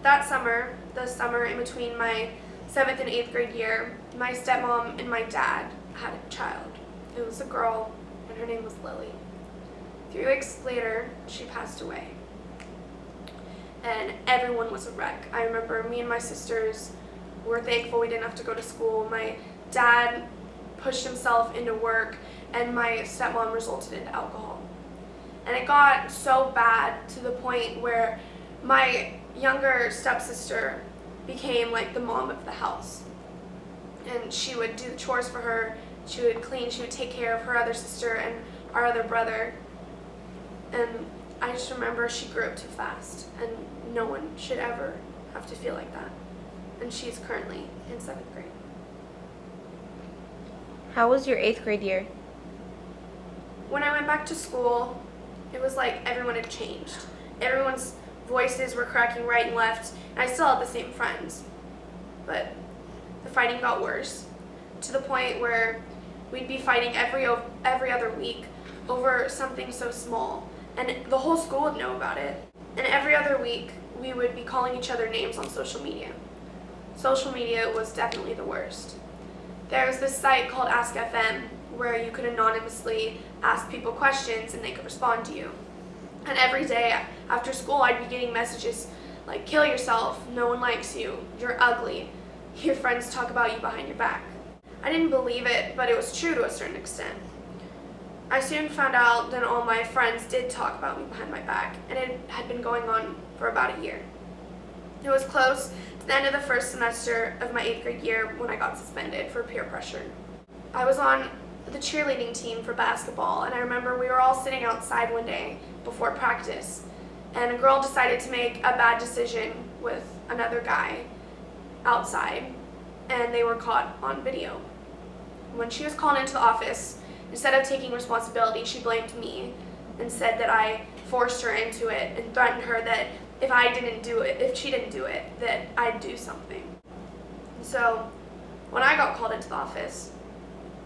that summer, the summer in between my 7th and 8th grade year, my stepmom and my dad had a child. It was a girl, and her name was Lily. 3 weeks later, she passed away. And everyone was a wreck. I remember me and my sisters were thankful we didn't have to go to school. My dad pushed himself into work, and my stepmom resulted into alcohol. And it got so bad to the point where my younger stepsister became like the mom of the house. And she would do the chores for her, she would clean, she would take care of her other sister and our other brother. And I just remember she grew up too fast, and no one should ever have to feel like that. And she's currently in 7th grade. How was your 8th grade year? When I went back to school, it was like everyone had changed. Everyone's voices were cracking right and left, and I still had the same friends. But the fighting got worse, to the point where we'd be fighting every other week over something so small, and the whole school would know about it. And every other week, we would be calling each other names on social media. Social media was definitely the worst. There was this site called Ask FM where you could anonymously ask people questions and they could respond to you. And every day after school, I'd be getting messages like, kill yourself, no one likes you, you're ugly, your friends talk about you behind your back. I didn't believe it, but it was true to a certain extent. I soon found out that all my friends did talk about me behind my back, and it had been going on for about a year. It was close to the end of the first semester of my 8th grade year when I got suspended for peer pressure. I was on the cheerleading team for basketball, and I remember we were all sitting outside one day before practice, and a girl decided to make a bad decision with another guy outside, and they were caught on video. When she was called into the office, instead of taking responsibility, she blamed me and said that I forced her into it and threatened her that if she didn't do it, that I'd do something. So when I got called into the office,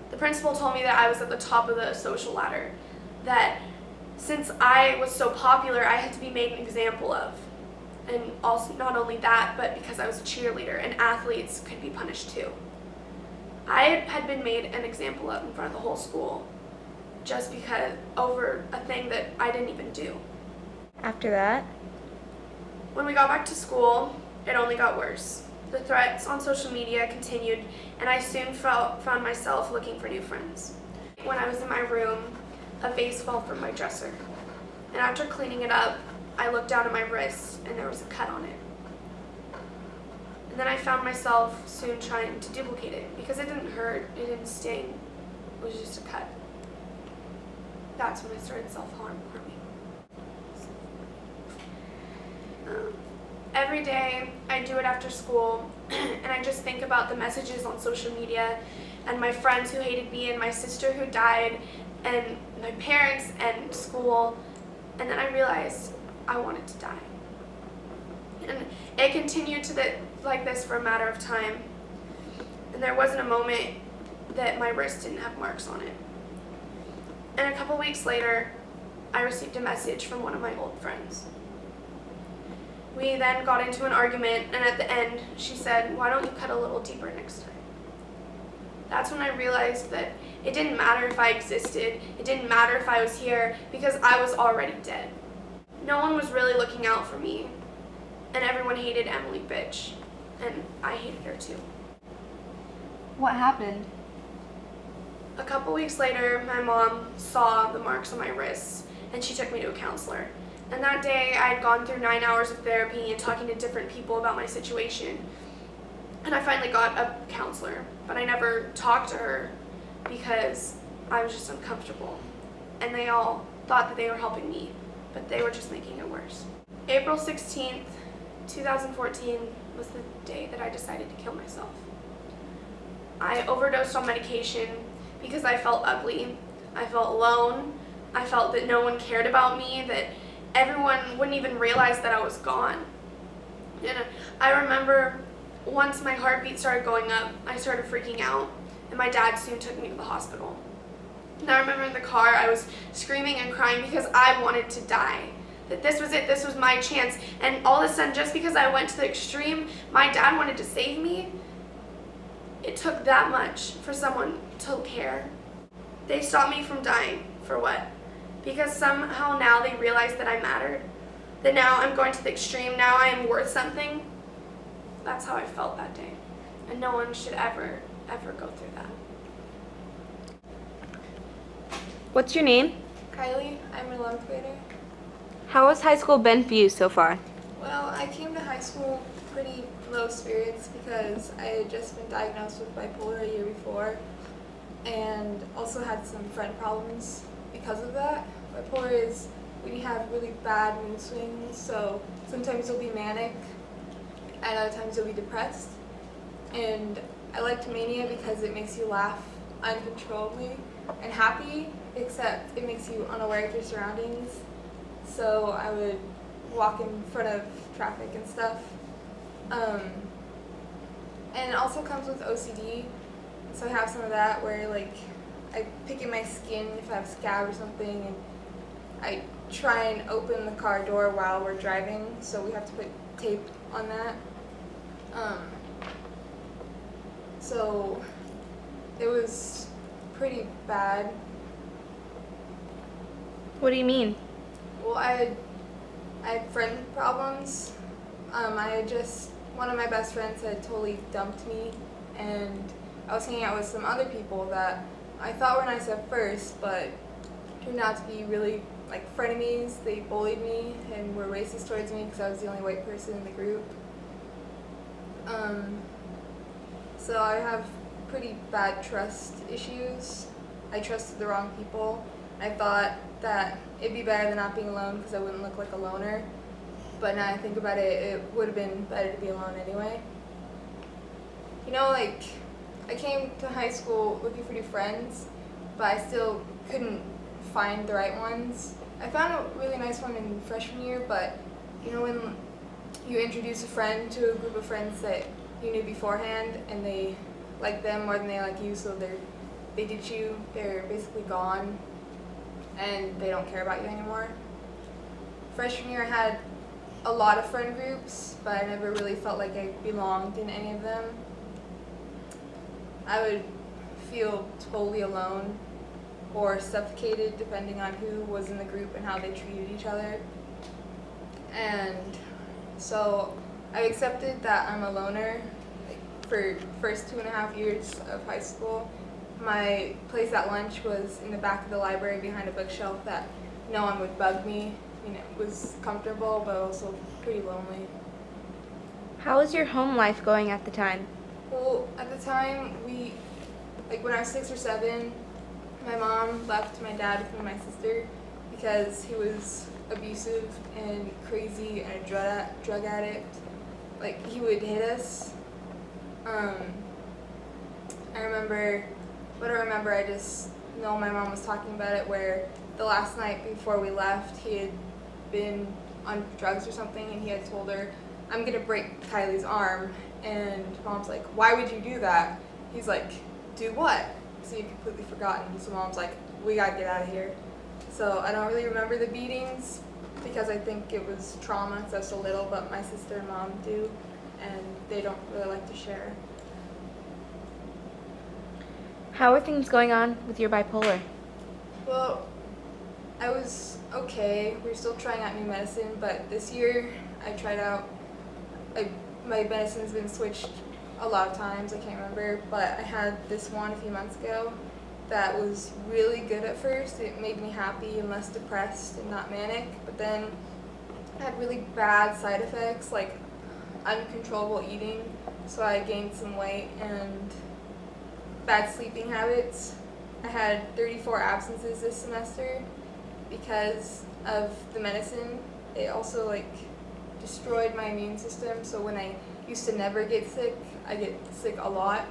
the principal told me that I was at the top of the social ladder, that since I was so popular, I had to be made an example of. And also, not only that, but because I was a cheerleader, and athletes could be punished too. I had been made an example of in front of the whole school just because over a thing that I didn't even do. After that? When we got back to school, it only got worse. The threats on social media continued, and I soon found myself looking for new friends. When I was in my room, a vase fell from my dresser, and after cleaning it up, I looked down at my wrist and there was a cut on it. And then I found myself soon trying to duplicate it because it didn't hurt, it didn't sting, it was just a cut. That's when I started self-harming. Every day I do it after school, and I just think about the messages on social media and my friends who hated me and my sister who died and my parents and school, and then I realized I wanted to die. And it continued like this for a matter of time, and there wasn't a moment that my wrist didn't have marks on it. And a couple weeks later, I received a message from one of my old friends. We then got into an argument, and at the end, she said, "Why don't you cut a little deeper next time?" That's when I realized that it didn't matter if I existed, it didn't matter if I was here, because I was already dead. No one was really looking out for me, and everyone hated Emily bitch, and I hated her too. What happened? A couple weeks later, my mom saw the marks on my wrists, and she took me to a counselor. And that day, I had gone through 9 hours of therapy and talking to different people about my situation. And I finally got a counselor, but I never talked to her because I was just uncomfortable. And they all thought that they were helping me, but they were just making it worse. April 16th, 2014 was the day that I decided to kill myself. I overdosed on medication because I felt ugly, I felt alone, I felt that no one cared about me, that everyone wouldn't even realize that I was gone. And I remember once my heartbeat started going up, I started freaking out, and my dad soon took me to the hospital. And I remember in the car, I was screaming and crying because I wanted to die. that this was it, this was my chance. And all of a sudden, just because I went to the extreme, my dad wanted to save me, it took that much for someone to care. They stopped me from dying. For what? Because somehow now they realize that I mattered. That now I'm going to the extreme, now I am worth something. That's how I felt that day. And no one should ever go through that. What's your name? Kylie, I'm an 11th grader. How has high school been for you so far? Well, I came to high school pretty low spirits because I had just been diagnosed with bipolar a year before and also had some friend problems because of that. Bipolar is when you have really bad mood swings, so sometimes you'll be manic and other times you'll be depressed. And I liked mania because it makes you laugh uncontrollably and happy, except it makes you unaware of your surroundings. So I would walk in front of traffic and stuff. And it also comes with OCD, so I have some of that where like I pick at my skin if I have scab or something, and I try and open the car door while we're driving, so we have to put tape on that. So it was pretty bad. What do you mean? Well, I had friend problems. One of my best friends had totally dumped me, and I was hanging out with some other people that I thought were nice at first, but turned out to be really like frenemies. They bullied me and were racist towards me because I was the only white person in the group. So I have pretty bad trust issues. I trusted the wrong people. I thought that it'd be better than not being alone because I wouldn't look like a loner. But now I think about it, it would have been better to be alone anyway. You know, like, I came to high school looking for new friends, but I still couldn't find the right ones. I found a really nice one in freshman year, but you know when you introduce a friend to a group of friends that you knew beforehand and they like them more than they like you, so they ditch you, they're basically gone and they don't care about you anymore. Freshman year I had a lot of friend groups, but I never really felt like I belonged in any of them. I would feel totally alone or suffocated depending on who was in the group and how they treated each other. And so I accepted that I'm a loner for the first 2.5 years of high school. My place at lunch was in the back of the library behind a bookshelf that no one would bug me. I mean, it was comfortable, but also pretty lonely. How was your home life going at the time? Well, at the time, when I was 6 or 7, my mom left my dad with me and my sister because he was abusive and crazy and a drug addict. Like, he would hit us. I just know my mom was talking about it where the last night before we left, he had been on drugs or something and he had told her, "I'm gonna break Kylie's arm." And mom's like, "Why would you do that?" He's like, "Do what?" So he'd completely forgotten. So mom's like, "We gotta get out of here." So I don't really remember the beatings because I think it was trauma because I was so little, but my sister and mom do, and they don't really like to share. How are things going on with your bipolar? Well, I was okay. We were still trying out new medicine, but this year I tried out, my medicine's been switched a lot of times, I can't remember, but I had this one a few months ago that was really good at first. It made me happy and less depressed and not manic, but then I had really bad side effects like uncontrollable eating, so I gained some weight, and bad sleeping habits. I had 34 absences this semester because of the medicine. It also destroyed my immune system, so when I used to never get sick, I get sick a lot.